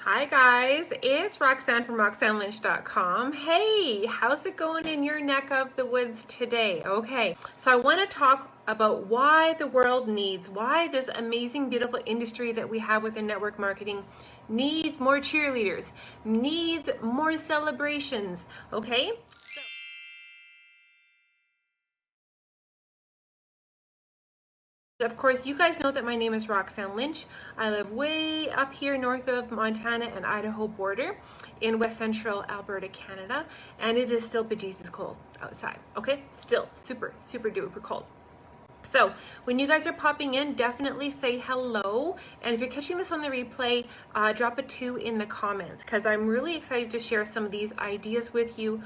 Hi guys, it's Roxanne from RoxanneLynch.com. Hey, how's it going in your neck of the woods today? Okay, so I want to talk about why the world needs, why this amazing, beautiful industry that we have within network marketing needs more cheerleaders, needs more celebrations, okay? Of course, you guys know that my name is Roxanne Lynch. I live way up here north of Montana and Idaho border in West Central Alberta, Canada, and it is still bejesus cold outside, okay? Still super, super duper cold. So when you guys are popping in, definitely say hello. And if you're catching this on the replay, drop a 2 in the comments because I'm really excited to share some of these ideas with you.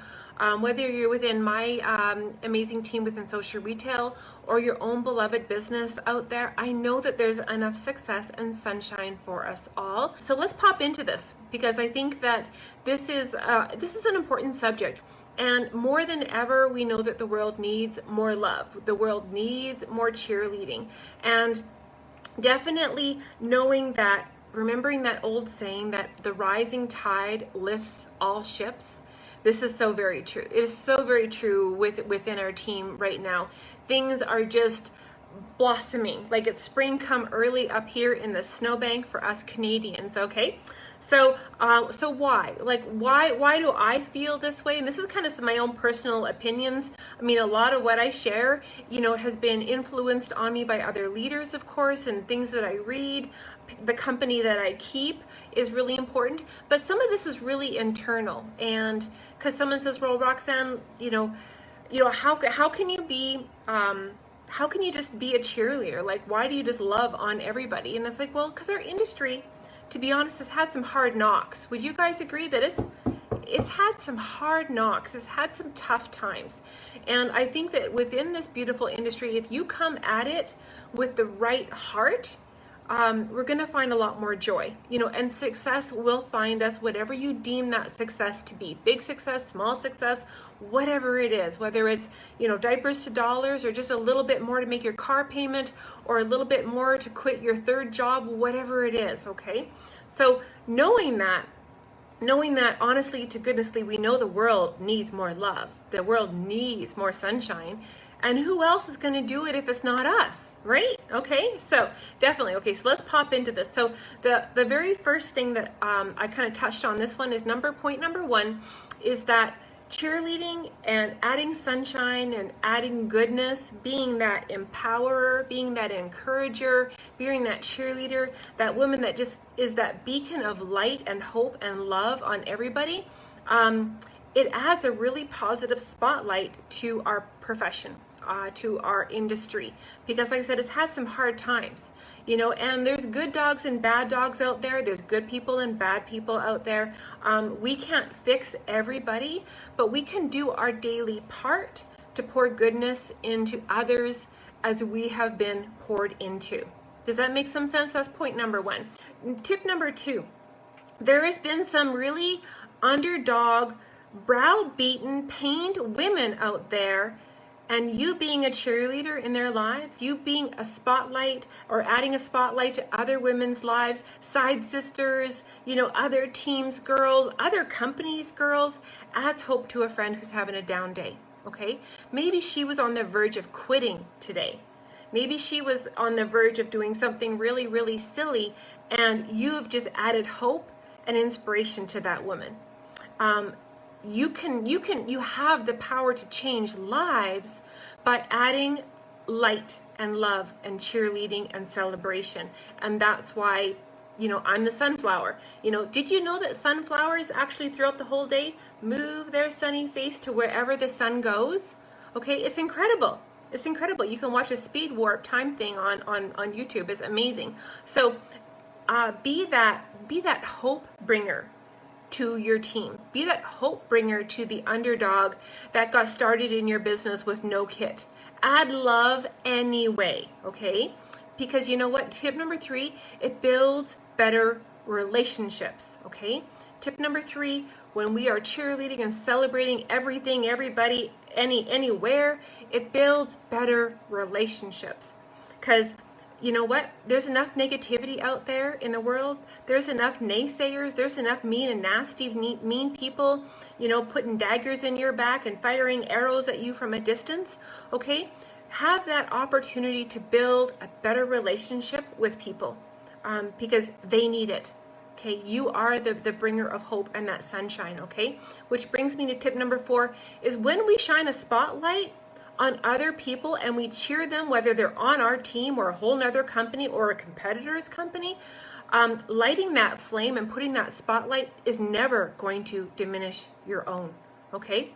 Whether you're within my amazing team within social retail or your own beloved business out there, I know that there's enough success and sunshine for us all. So let's pop into this because I think that this is an important subject. And more than ever, we know that the world needs more love. The world needs more cheerleading. And definitely knowing that, remembering that old saying that the rising tide lifts all ships. This is so very true. It is so very true within our team right now. Things are just blossoming like it's spring come early up here in the snowbank for us Canadians. Okay, so why do I feel this way? And this is kind of my own personal opinions. I mean, a lot of what I share, has been influenced on me by other leaders, of course, and things that I read. The company that I keep is really important, but some of this is really internal. And because someone says, well, Roxanne, how can you be how can you just be a cheerleader? Like, why do you just love on everybody? And it's like, well, because our industry, to be honest, has had some hard knocks. Would you guys agree that it's had some hard knocks? It's had some tough times. And I think that within this beautiful industry, if you come at it with the right heart, we're going to find a lot more joy, and success will find us, whatever you deem that success to be. Big success, small success, whatever it is, whether it's, diapers to dollars or just a little bit more to make your car payment or a little bit more to quit your third job, whatever it is. Okay. So knowing that, honestly to goodnessly, we know the world needs more love. The world needs more sunshine. And who else is going to do it if it's not us, right? Okay, so definitely. Okay, so let's pop into this. So the very first thing that I kind of touched on this one is point number 1 is that cheerleading and adding sunshine and adding goodness, being that empowerer, being that encourager, being that cheerleader, that woman that just is that beacon of light and hope and love on everybody, it adds a really positive spotlight to our profession, to our industry, because like I said, it's had some hard times, and there's good dogs and bad dogs out there. There's good people and bad people out there. We can't fix everybody, but we can do our daily part to pour goodness into others as we have been poured into. Does that make some sense? That's point number 1. Tip number 2, there has been some really underdog, browbeaten, pained women out there, and you being a cheerleader in their lives, you being a spotlight or adding a spotlight to other women's lives, side sisters, other teams' girls, other companies' girls, adds hope to a friend who's having a down day. Okay, maybe she was on the verge of quitting today. Maybe she was on the verge of doing something really, really silly, and you have just added hope and inspiration to that woman. You have the power to change lives by adding light and love and cheerleading and celebration. And that's why, I'm the sunflower. Did you know that sunflowers actually throughout the whole day move their sunny face to wherever the sun goes? Okay, it's incredible. It's incredible. You can watch a speed warp time thing on YouTube. It's amazing. So be that hope bringer to your team. Be that hope bringer to the underdog that got started in your business with no kit. Add love anyway, okay? Because you know what? Tip number 3, it builds better relationships, okay? Tip number 3, when we are cheerleading and celebrating everything, everybody, anywhere, it builds better relationships. Because you know what? There's enough negativity out there in the world. There's enough naysayers. There's enough mean and nasty, mean people, you know, putting daggers in your back and firing arrows at you from a distance. Okay? Have that opportunity to build a better relationship with people because they need it. Okay, you are the bringer of hope and that sunshine, okay? Which brings me to tip number 4 is when we shine a spotlight on other people and we cheer them, whether they're on our team or a whole nother company or a competitor's company, lighting that flame and putting that spotlight is never going to diminish your own, okay?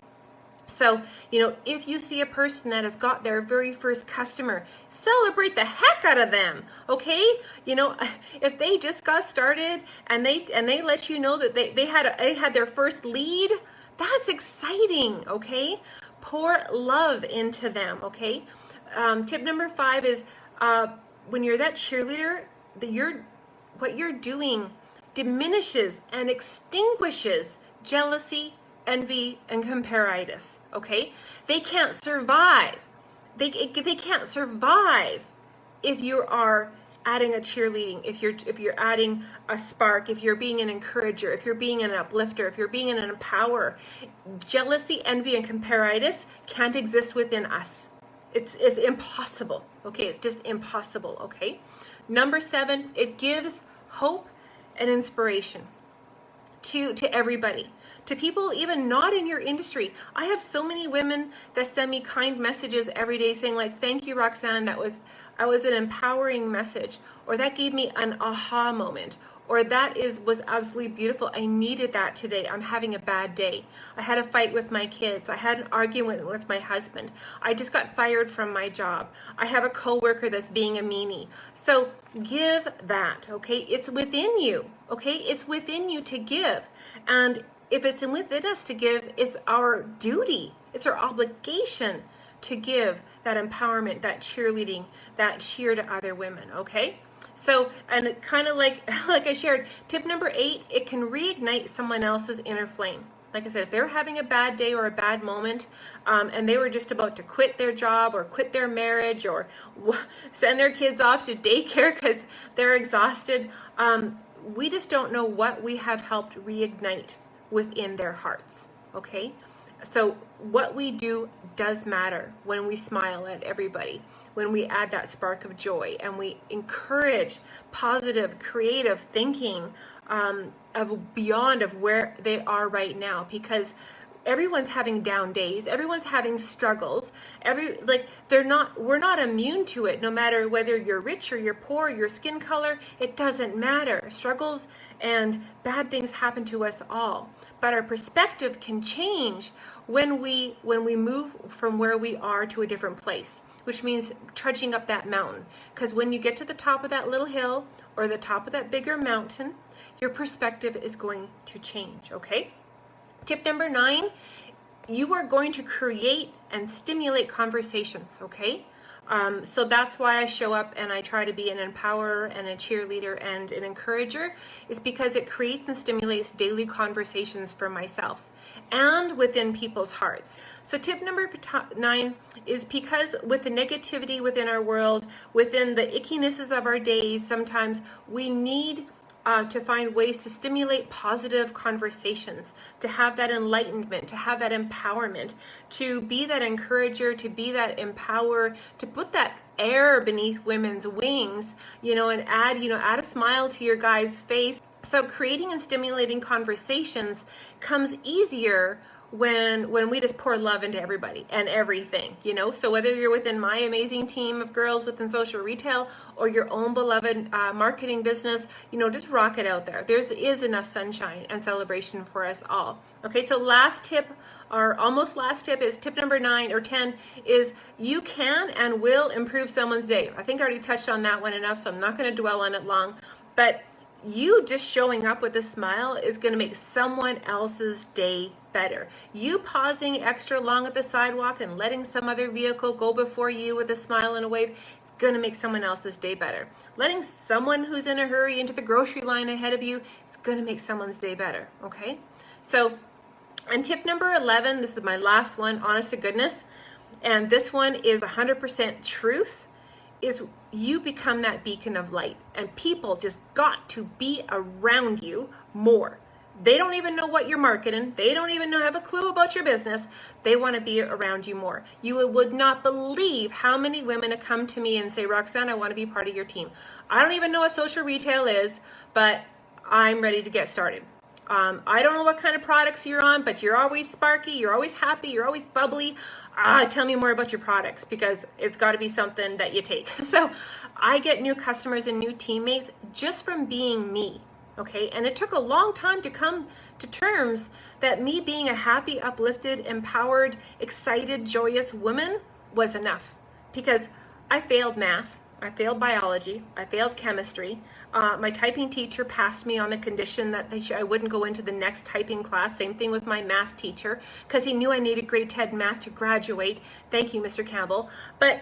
So, you know, if you see a person that has got their very first customer, celebrate the heck out of them, okay? You know, if they just got started and they let you know that they had their first lead, that's exciting, okay? Pour love into them, okay? Tip number 5 is when you're that cheerleader, what you're doing diminishes and extinguishes jealousy, envy, and comparitis, okay? They can't survive. They can't survive if you are adding a cheerleading, if you're adding a spark, if you're being an encourager, if you're being an uplifter, if you're being an empowerer. Jealousy, envy, and comparitis can't exist within us. It's impossible, okay? It's just impossible, okay? Number 7, it gives hope and inspiration to everybody, to people even not in your industry. I have so many women that send me kind messages every day saying like, thank you, Roxanne, that was an empowering message, or that gave me an aha moment, or that was absolutely beautiful. I needed that today. I'm having a bad day. I had a fight with my kids. I had an argument with my husband. I just got fired from my job. I have a coworker that's being a meanie. So give that, okay? It's within you, okay? It's within you to give. And if it's within us to give, it's our duty. It's our obligation to give that empowerment, that cheerleading, that cheer to other women, okay? So, and kind of like I shared, tip number 8, it can reignite someone else's inner flame. Like I said, if they're having a bad day or a bad moment, and they were just about to quit their job or quit their marriage or send their kids off to daycare because they're exhausted, we just don't know what we have helped reignite within their hearts, okay? So what we do does matter when we smile at everybody, when we add that spark of joy and we encourage positive, creative thinking of beyond of where they are right now, because everyone's having down days, everyone's having struggles, we're not immune to it, no matter whether you're rich or you're poor, your skin color, it doesn't matter. Struggles and bad things happen to us all, but our perspective can change when we move from where we are to a different place, which means trudging up that mountain. Because when you get to the top of that little hill or the top of that bigger mountain, your perspective is going to change, okay? Tip number 9, you are going to create and stimulate conversations, okay? So that's why I show up and I try to be an empowerer and a cheerleader and an encourager, is because it creates and stimulates daily conversations for myself and within people's hearts. So tip number 9 is because with the negativity within our world, within the ickinesses of our days, sometimes we need to find ways to stimulate positive conversations, to have that enlightenment, to have that empowerment, to be that encourager, to be that empower, to put that air beneath women's wings, and add a smile to your guy's face. So creating and stimulating conversations comes easier when we just pour love into everybody and everything, So whether you're within my amazing team of girls within social retail or your own beloved marketing business, just rock it out there. There is enough sunshine and celebration for us all. Okay, so last tip, or almost last tip, is tip number 9 or 10 is you can and will improve someone's day. I think I already touched on that one enough, so I'm not going to dwell on it long, but you just showing up with a smile is going to make someone else's day better. You pausing extra long at the sidewalk and letting some other vehicle go before you with a smile and a wave, it's going to make someone else's day better. Letting someone who's in a hurry into the grocery line ahead of you, it's going to make someone's day better, okay? So, and tip number 11, this is my last one, honest to goodness, and this one is 100% truth, is you become that beacon of light, and people just got to be around you more. They don't even know what you're marketing. They don't even have a clue about your business. They want to be around you more. You would not believe how many women have come to me and say, Roxanne, I want to be part of your team. I don't even know what social retail is, but I'm ready to get started. I don't know what kind of products you're on, but you're always sparky, you're always happy, you're always bubbly. Tell me more about your products, because it's got to be something that you take. So I get new customers and new teammates just from being me. Okay, and it took a long time to come to terms that me being a happy, uplifted, empowered, excited, joyous woman was enough, because I failed math, I failed biology, I failed chemistry. My typing teacher passed me on the condition that I wouldn't go into the next typing class. Same thing with my math teacher, because he knew I needed grade 10 math to graduate. Thank you, Mr. Campbell. But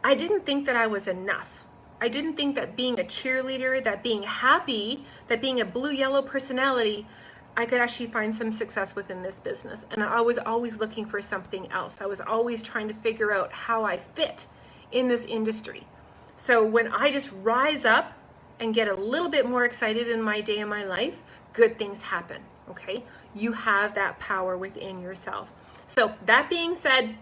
I didn't think that I was enough. I didn't think that being a cheerleader, that being happy, that being a blue-yellow personality, I could actually find some success within this business. And I was always looking for something else. I was always trying to figure out how I fit in this industry. So when I just rise up and get a little bit more excited in my day and my life, good things happen, okay? You have that power within yourself. So that being said,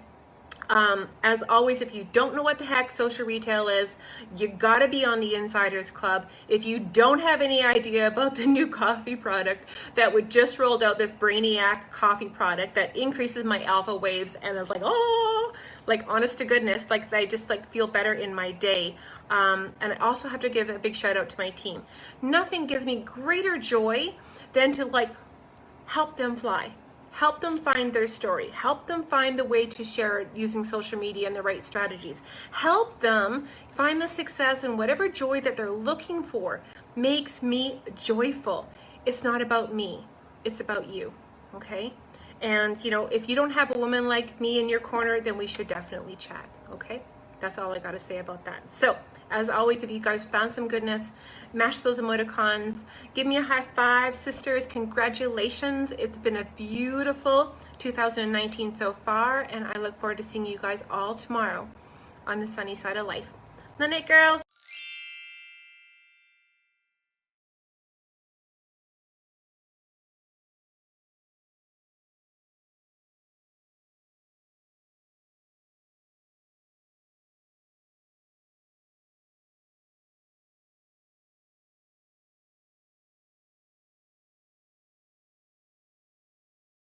as always, if you don't know what the heck social retail is, you gotta be on the Insiders Club. If you don't have any idea about the new coffee product that would just rolled out, this Brainiac coffee product that increases my alpha waves, and it's like, oh, like honest to goodness, like I just like feel better in my day. And I also have to give a big shout out to my team. Nothing gives me greater joy than to like help them fly. Help them find their story. Help them find the way to share it using social media and the right strategies. Help them find the success and whatever joy that they're looking for makes me joyful. It's not about me. It's about you, okay? And, you know, if you don't have a woman like me in your corner, then we should definitely chat, okay? That's all I got to say about that. So, as always, if you guys found some goodness, mash those emoticons. Give me a high five, sisters. Congratulations. It's been a beautiful 2019 so far, and I look forward to seeing you guys all tomorrow on the sunny side of life. Good night, girls.